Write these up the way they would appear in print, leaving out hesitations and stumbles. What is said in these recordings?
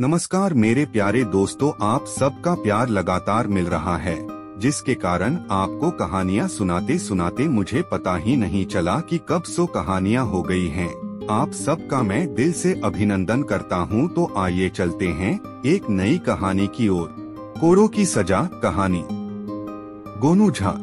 नमस्कार मेरे प्यारे दोस्तों, आप सबका प्यार लगातार मिल रहा है, जिसके कारण आपको कहानियाँ सुनाते सुनाते मुझे पता ही नहीं चला कि कब सो कहानियाँ हो गई हैं। आप सबका मैं दिल से अभिनंदन करता हूँ। तो आइए चलते हैं एक नई कहानी की ओर। कोरों की सजा कहानी। गोनू झा।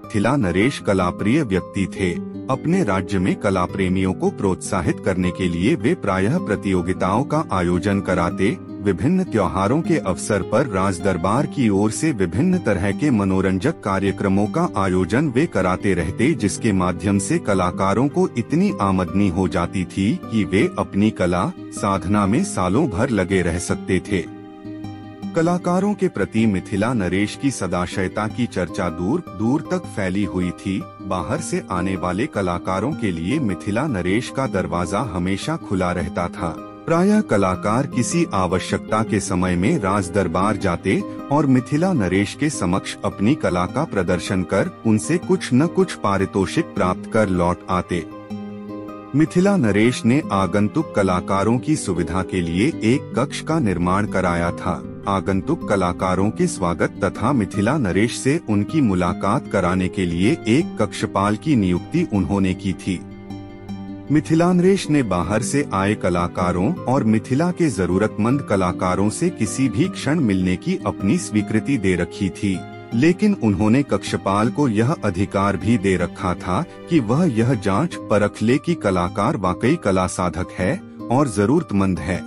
मिथिला नरेश कलाप्रिय व्यक्ति थे। अपने राज्य में कला प्रेमियों को प्रोत्साहित करने के लिए वे प्रायः प्रतियोगिताओं का आयोजन कराते। विभिन्न त्योहारों के अवसर पर राज दरबार की ओर से विभिन्न तरह के मनोरंजक कार्यक्रमों का आयोजन वे कराते रहते, जिसके माध्यम से कलाकारों को इतनी आमदनी हो जाती थी कि वे अपनी कला साधना में सालों भर लगे रह सकते थे। कलाकारों के प्रति मिथिला नरेश की सदाशयता की चर्चा दूर दूर तक फैली हुई थी। बाहर से आने वाले कलाकारों के लिए मिथिला नरेश का दरवाजा हमेशा खुला रहता था। प्रायः कलाकार किसी आवश्यकता के समय में राज दरबार जाते और मिथिला नरेश के समक्ष अपनी कला का प्रदर्शन कर उनसे कुछ न कुछ पारितोषिक प्राप्त कर लौट आते। मिथिला नरेश ने आगंतुक कलाकारों की सुविधा के लिए एक कक्ष का निर्माण कराया था। आगंतुक कलाकारों के स्वागत तथा मिथिला नरेश से उनकी मुलाकात कराने के लिए एक कक्षपाल की नियुक्ति उन्होंने की थी। मिथिला नरेश ने बाहर से आए कलाकारों और मिथिला के जरूरतमंद कलाकारों से किसी भी क्षण मिलने की अपनी स्वीकृति दे रखी थी, लेकिन उन्होंने कक्षपाल को यह अधिकार भी दे रखा था कि वह यह जांच परख ले कि कलाकार वाकई कला साधक है और जरूरतमंद है।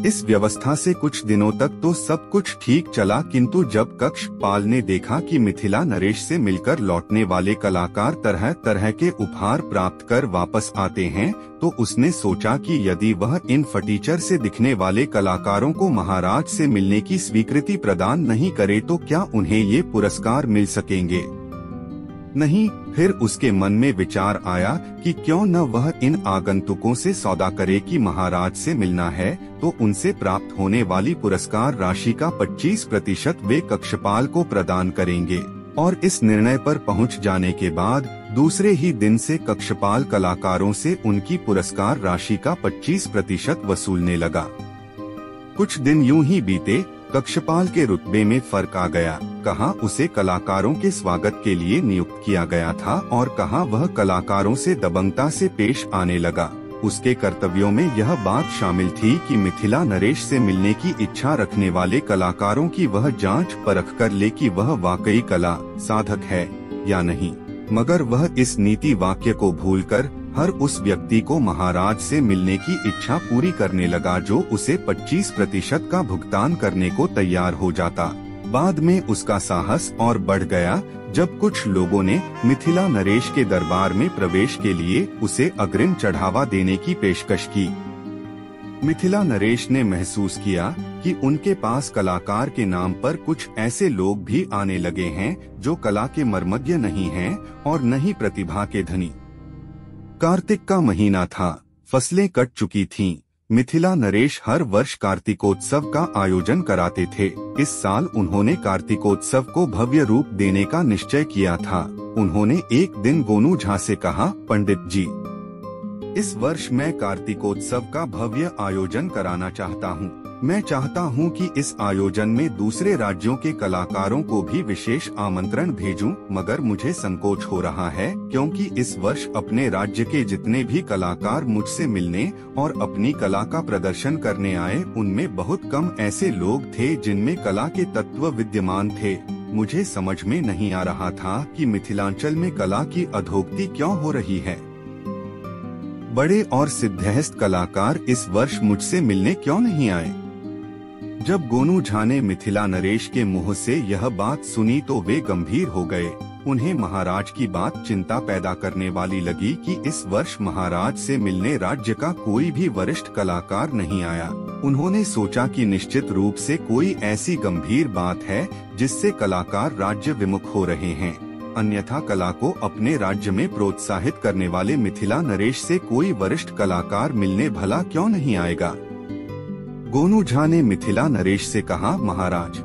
इस व्यवस्था से कुछ दिनों तक तो सब कुछ ठीक चला, किंतु जब कक्षपाल ने देखा कि मिथिला नरेश से मिलकर लौटने वाले कलाकार तरह तरह के उपहार प्राप्त कर वापस आते हैं, तो उसने सोचा कि यदि वह इन फटीचर से दिखने वाले कलाकारों को महाराज से मिलने की स्वीकृति प्रदान नहीं करे तो क्या उन्हें ये पुरस्कार मिल सकेंगे? नहीं। फिर उसके मन में विचार आया कि क्यों न वह इन आगंतुकों से सौदा करे कि महाराज से मिलना है तो उनसे प्राप्त होने वाली पुरस्कार राशि का 25% वे कक्षपाल को प्रदान करेंगे। और इस निर्णय पर पहुंच जाने के बाद दूसरे ही दिन से कक्षपाल कलाकारों से उनकी पुरस्कार राशि का 25% वसूलने लगा। कुछ दिन यूं ही बीते। कक्षपाल के रुतबे में फर्क आ गया। कहाँ उसे कलाकारों के स्वागत के लिए नियुक्त किया गया था और कहाँ वह कलाकारों से दबंगता से पेश आने लगा। उसके कर्तव्यों में यह बात शामिल थी कि मिथिला नरेश से मिलने की इच्छा रखने वाले कलाकारों की वह जांच परख कर ले कि वह वाकई कला साधक है या नहीं। मगर वह इस नीति वाक्य को भूलकर हर उस व्यक्ति को महाराज से मिलने की इच्छा पूरी करने लगा जो उसे 25% का भुगतान करने को तैयार हो जाता। बाद में उसका साहस और बढ़ गया जब कुछ लोगों ने मिथिला नरेश के दरबार में प्रवेश के लिए उसे अग्रिम चढ़ावा देने की पेशकश की। मिथिला नरेश ने महसूस किया कि उनके पास कलाकार के नाम पर कुछ ऐसे लोग भी आने लगे हैं जो कला के मर्मज्ञ नहीं हैं और न ही प्रतिभा के धनी। कार्तिक का महीना था। फसलें कट चुकी थीं। मिथिला नरेश हर वर्ष कार्तिकोत्सव का आयोजन कराते थे। इस साल उन्होंने कार्तिकोत्सव को भव्य रूप देने का निश्चय किया था। उन्होंने एक दिन गोनू झा से कहा, पंडित जी, इस वर्ष मैं कार्तिकोत्सव का भव्य आयोजन कराना चाहता हूँ। मैं चाहता हूँ कि इस आयोजन में दूसरे राज्यों के कलाकारों को भी विशेष आमंत्रण भेजूं, मगर मुझे संकोच हो रहा है क्योंकि इस वर्ष अपने राज्य के जितने भी कलाकार मुझसे मिलने और अपनी कला का प्रदर्शन करने आए, उनमें बहुत कम ऐसे लोग थे जिनमें कला के तत्व विद्यमान थे। मुझे समझ में नहीं आ रहा था कि मिथिलांचल में कला की अधोगति क्यों हो रही है। बड़े और सिद्धहस्त कलाकार इस वर्ष मुझसे मिलने क्यों नहीं आए? जब गोनू झा ने मिथिला नरेश के मुंह से यह बात सुनी तो वे गंभीर हो गए। उन्हें महाराज की बात चिंता पैदा करने वाली लगी कि इस वर्ष महाराज से मिलने राज्य का कोई भी वरिष्ठ कलाकार नहीं आया। उन्होंने सोचा कि निश्चित रूप से कोई ऐसी गंभीर बात है जिससे कलाकार राज्य विमुख हो रहे हैं, अन्यथा कला को अपने राज्य में प्रोत्साहित करने वाले मिथिला नरेश से कोई वरिष्ठ कलाकार मिलने भला क्यों नहीं आएगा। गोनू झा ने मिथिला नरेश से कहा, महाराज,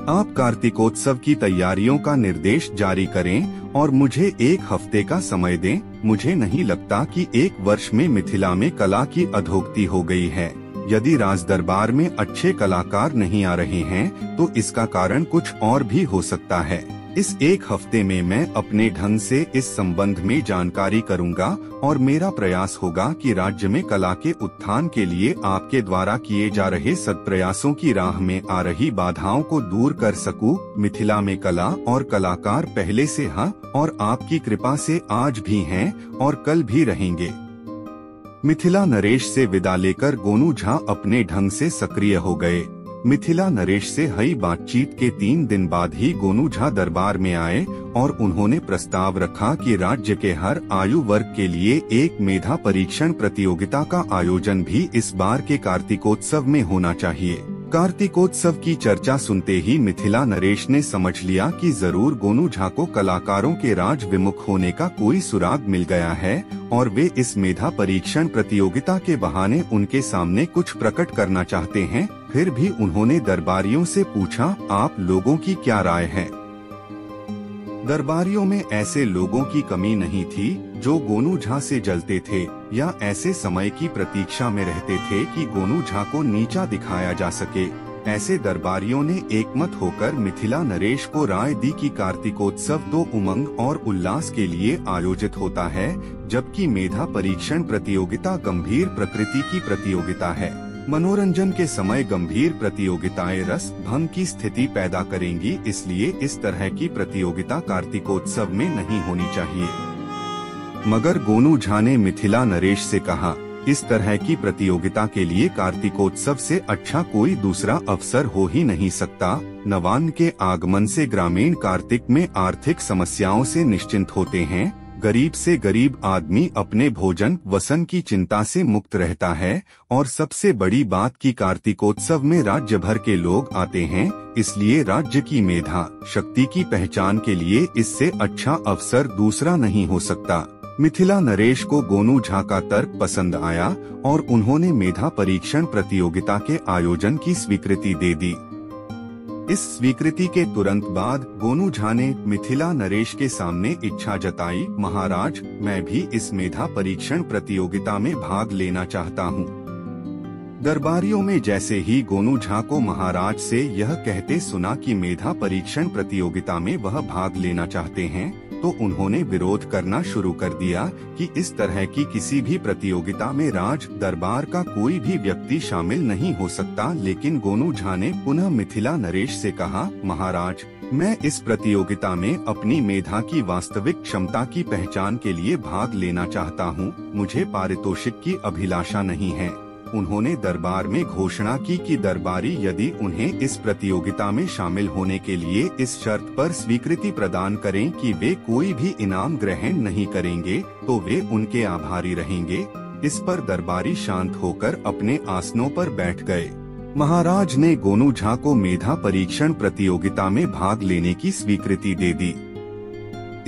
आप कार्तिकोत्सव की तैयारियों का निर्देश जारी करें और मुझे 1 हफ्ते का समय दें। मुझे नहीं लगता कि 1 वर्ष में मिथिला में कला की अधोगति हो गई है। यदि राज दरबार में अच्छे कलाकार नहीं आ रहे हैं तो इसका कारण कुछ और भी हो सकता है। इस एक हफ्ते में मैं अपने ढंग से इस संबंध में जानकारी करूंगा और मेरा प्रयास होगा कि राज्य में कला के उत्थान के लिए आपके द्वारा किए जा रहे सत्प्रयासों की राह में आ रही बाधाओं को दूर कर सकूं। मिथिला में कला और कलाकार पहले से हैं और आपकी कृपा से आज भी हैं और कल भी रहेंगे। मिथिला नरेश से विदा लेकर गोनू झा अपने ढंग से सक्रिय हो गए। मिथिला नरेश से हुई बातचीत के 3 दिन बाद ही गोनू झा दरबार में आए और उन्होंने प्रस्ताव रखा कि राज्य के हर आयु वर्ग के लिए एक मेधा परीक्षण प्रतियोगिता का आयोजन भी इस बार के कार्तिकोत्सव में होना चाहिए। कार्तिकोत्सव की चर्चा सुनते ही मिथिला नरेश ने समझ लिया कि जरूर गोनू झा को कलाकारों के राज विमुख होने का कोई सुराग मिल गया है और वे इस मेधा परीक्षण प्रतियोगिता के बहाने उनके सामने कुछ प्रकट करना चाहते हैं। फिर भी उन्होंने दरबारियों से पूछा, आप लोगों की क्या राय है? दरबारियों में ऐसे लोगों की कमी नहीं थी जो गोनू झा से जलते थे या ऐसे समय की प्रतीक्षा में रहते थे कि गोनू झा को नीचा दिखाया जा सके। ऐसे दरबारियों ने एकमत होकर मिथिला नरेश को राय दी कि कार्तिकोत्सव तो उमंग और उल्लास के लिए आयोजित होता है, जबकि मेधा परीक्षण प्रतियोगिता गंभीर प्रकृति की प्रतियोगिता है। मनोरंजन के समय गंभीर प्रतियोगिताएं रस भंग की स्थिति पैदा करेंगी, इसलिए इस तरह की प्रतियोगिता कार्तिकोत्सव में नहीं होनी चाहिए। मगर गोनू झा ने मिथिला नरेश से कहा, इस तरह की प्रतियोगिता के लिए कार्तिकोत्सव से अच्छा कोई दूसरा अवसर हो ही नहीं सकता। नवान्न के आगमन से ग्रामीण कार्तिक में आर्थिक समस्याओं से निश्चिंत होते हैं। गरीब से गरीब आदमी अपने भोजन वसन की चिंता से मुक्त रहता है और सबसे बड़ी बात कि कार्तिकोत्सव में राज्य भर के लोग आते हैं, इसलिए राज्य की मेधा शक्ति की पहचान के लिए इससे अच्छा अवसर दूसरा नहीं हो सकता। मिथिला नरेश को गोनू झा का तर्क पसंद आया और उन्होंने मेधा परीक्षण प्रतियोगिता के आयोजन की स्वीकृति दे दी। इस स्वीकृति के तुरंत बाद गोनू झा ने मिथिला नरेश के सामने इच्छा जताई, महाराज, मैं भी इस मेधा परीक्षण प्रतियोगिता में भाग लेना चाहता हूँ। दरबारियों में जैसे ही गोनू झा को महाराज से यह कहते सुना कि मेधा परीक्षण प्रतियोगिता में वह भाग लेना चाहते हैं, तो उन्होंने विरोध करना शुरू कर दिया कि इस तरह की किसी भी प्रतियोगिता में राज दरबार का कोई भी व्यक्ति शामिल नहीं हो सकता। लेकिन गोनू झा ने पुनः मिथिला नरेश से कहा, महाराज, मैं इस प्रतियोगिता में अपनी मेधा की वास्तविक क्षमता की पहचान के लिए भाग लेना चाहता हूँ। मुझे पारितोषिक की अभिलाषा नहीं है। उन्होंने दरबार में घोषणा की कि दरबारी यदि उन्हें इस प्रतियोगिता में शामिल होने के लिए इस शर्त पर स्वीकृति प्रदान करें कि वे कोई भी इनाम ग्रहण नहीं करेंगे, तो वे उनके आभारी रहेंगे। इस पर दरबारी शांत होकर अपने आसनों पर बैठ गए। महाराज ने गोनू झा को मेधा परीक्षण प्रतियोगिता में भाग लेने की स्वीकृति दे दी।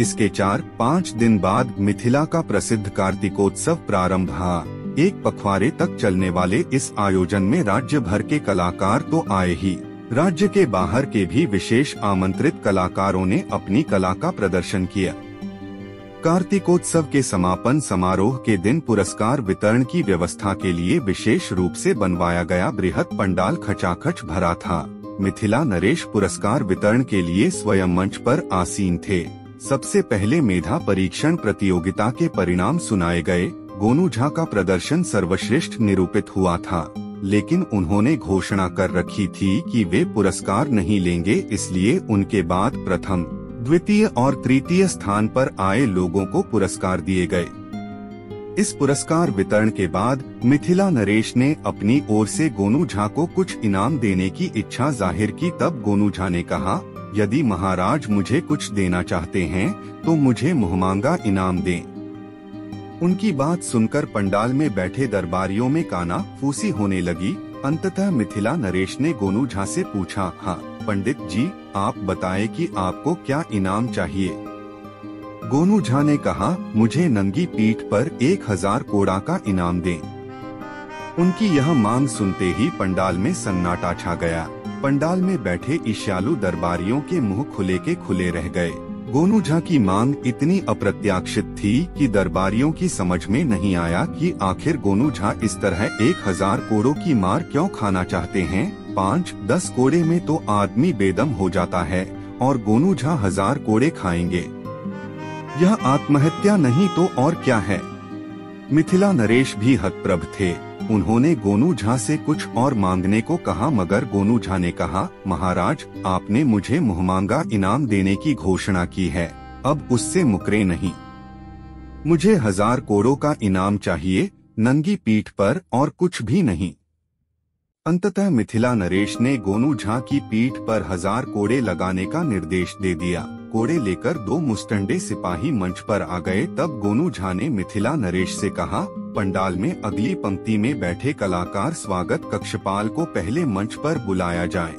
इसके 4-5 दिन बाद मिथिला का प्रसिद्ध कार्तिकोत्सव प्रारंभ हुआ। एक पखवाड़े तक चलने वाले इस आयोजन में राज्य भर के कलाकार तो आए ही, राज्य के बाहर के भी विशेष आमंत्रित कलाकारों ने अपनी कला का प्रदर्शन किया। कार्तिकोत्सव के समापन समारोह के दिन पुरस्कार वितरण की व्यवस्था के लिए विशेष रूप से बनवाया गया बृहद पंडाल खचाखच भरा था। मिथिला नरेश पुरस्कार वितरण के लिए स्वयं मंच पर आसीन थे। सबसे पहले मेधा परीक्षण प्रतियोगिता के परिणाम सुनाए गए। गोनू झा का प्रदर्शन सर्वश्रेष्ठ निरूपित हुआ था, लेकिन उन्होंने घोषणा कर रखी थी कि वे पुरस्कार नहीं लेंगे, इसलिए उनके बाद प्रथम, द्वितीय और तृतीय स्थान पर आए लोगों को पुरस्कार दिए गए। इस पुरस्कार वितरण के बाद मिथिला नरेश ने अपनी ओर से गोनू झा को कुछ इनाम देने की इच्छा जाहिर की। तब गोनू झा ने कहा, यदि महाराज मुझे कुछ देना चाहते हैं तो मुझे मुहमांगा इनाम दें। उनकी बात सुनकर पंडाल में बैठे दरबारियों में काना फूसी होने लगी। अंततः मिथिला नरेश ने गोनू झा से पूछा, हाँ पंडित जी, आप बताएं कि आपको क्या इनाम चाहिए। गोनू झा ने कहा, मुझे नंगी पीठ पर 1000 कोड़ा का इनाम दें। उनकी यह मांग सुनते ही पंडाल में सन्नाटा छा गया। पंडाल में बैठे ईर्ष्यालु दरबारियों के मुंह खुले के खुले रह गए। गोनू झा की मांग इतनी अप्रत्याशित थी कि दरबारियों की समझ में नहीं आया कि आखिर गोनू झा इस तरह 1000 कोड़ों की मार क्यों खाना चाहते हैं। 5-10 कोड़े में तो आदमी बेदम हो जाता है और गोनू झा 1000 कोड़े खाएंगे। यह आत्महत्या नहीं तो और क्या है। मिथिला नरेश भी हतप्रभ थे। उन्होंने गोनू झा से कुछ और मांगने को कहा, मगर गोनू झा ने कहा, महाराज, आपने मुझे मुहमांगा इनाम देने की घोषणा की है, अब उससे मुकरे नहीं। मुझे 1000 कोड़ों का इनाम चाहिए, नंगी पीठ पर, और कुछ भी नहीं। अंततः मिथिला नरेश ने गोनू झा की पीठ पर 1000 कोड़े लगाने का निर्देश दे दिया। कोड़े लेकर 2 मुस्टंडे सिपाही मंच पर आ गए। तब गोनू झा ने मिथिला नरेश से कहा, पंडाल में अगली पंक्ति में बैठे कलाकार स्वागत कक्षपाल को पहले मंच पर बुलाया जाए।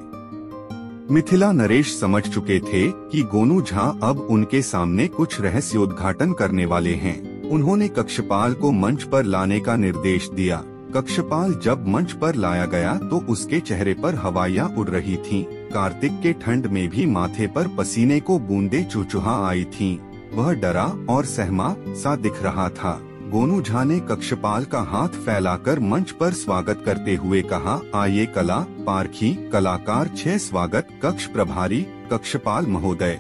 मिथिला नरेश समझ चुके थे कि गोनू झा अब उनके सामने कुछ रहस्योद्घाटन करने वाले हैं। उन्होंने कक्षपाल को मंच पर लाने का निर्देश दिया। कक्षपाल जब मंच पर लाया गया तो उसके चेहरे पर हवाइयाँ उड़ रही थीं। कार्तिक के ठंड में भी माथे पर पसीने को बूंदे चुचुहा आई थीं। वह डरा और सहमा सा दिख रहा था। गोनू झा ने कक्षपाल का हाथ फैलाकर मंच पर स्वागत करते हुए कहा, आइए कला पारखी कलाकार 6 स्वागत कक्ष प्रभारी कक्षपाल महोदय।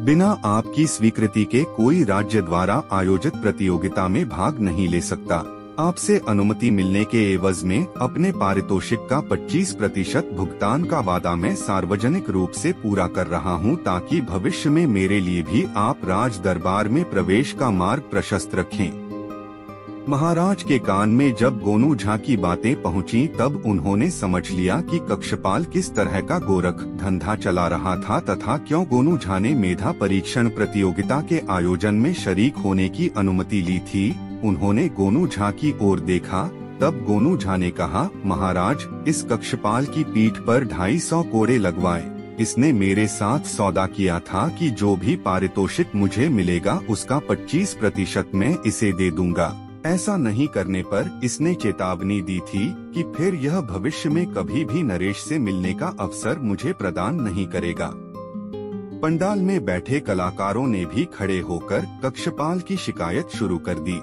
बिना आपकी स्वीकृति के कोई राज्य द्वारा आयोजित प्रतियोगिता में भाग नहीं ले सकता। आपसे अनुमति मिलने के एवज में अपने पारितोषिक का 25% भुगतान का वादा मैं सार्वजनिक रूप से पूरा कर रहा हूं, ताकि भविष्य में मेरे लिए भी आप राज दरबार में प्रवेश का मार्ग प्रशस्त रखें। महाराज के कान में जब गोनू झा की बातें पहुंची तब उन्होंने समझ लिया कि कक्षपाल किस तरह का गोरख धंधा चला रहा था तथा क्यों गोनू झा ने मेधा परीक्षण प्रतियोगिता के आयोजन में शरीक होने की अनुमति ली थी। उन्होंने गोनू झा की ओर देखा। तब गोनू झा ने कहा, महाराज, इस कक्षपाल की पीठ पर 250 कोड़े लगवाएं। इसने मेरे साथ सौदा किया था कि जो भी पारितोषिक मुझे मिलेगा उसका 25% मैं इसे दे दूंगा। ऐसा नहीं करने पर इसने चेतावनी दी थी कि फिर यह भविष्य में कभी भी नरेश से मिलने का अवसर मुझे प्रदान नहीं करेगा। पंडाल में बैठे कलाकारों ने भी खड़े होकर कक्षपाल की शिकायत शुरू कर दी।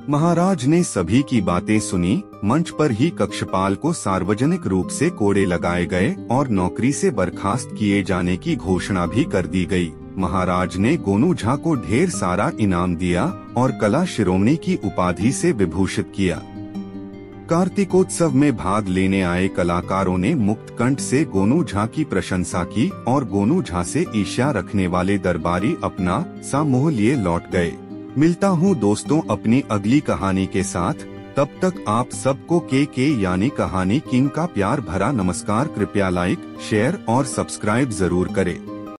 महाराज ने सभी की बातें सुनी। मंच पर ही कक्षपाल को सार्वजनिक रूप से कोड़े लगाए गए और नौकरी से बर्खास्त किए जाने की घोषणा भी कर दी गई। महाराज ने गोनू झा को ढेर सारा इनाम दिया और कला शिरोमणि की उपाधि से विभूषित किया। कार्तिकोत्सव में भाग लेने आए कलाकारों ने मुक्त कंठ से गोनू झा की प्रशंसा की और गोनू झा से ईर्ष्या रखने वाले दरबारी अपना सा मोह लिए लौट गए। मिलता हूँ दोस्तों अपनी अगली कहानी के साथ। तब तक आप सबको के यानी कहानी किंग का प्यार भरा नमस्कार। कृपया लाइक, शेयर और सब्सक्राइब जरूर करें।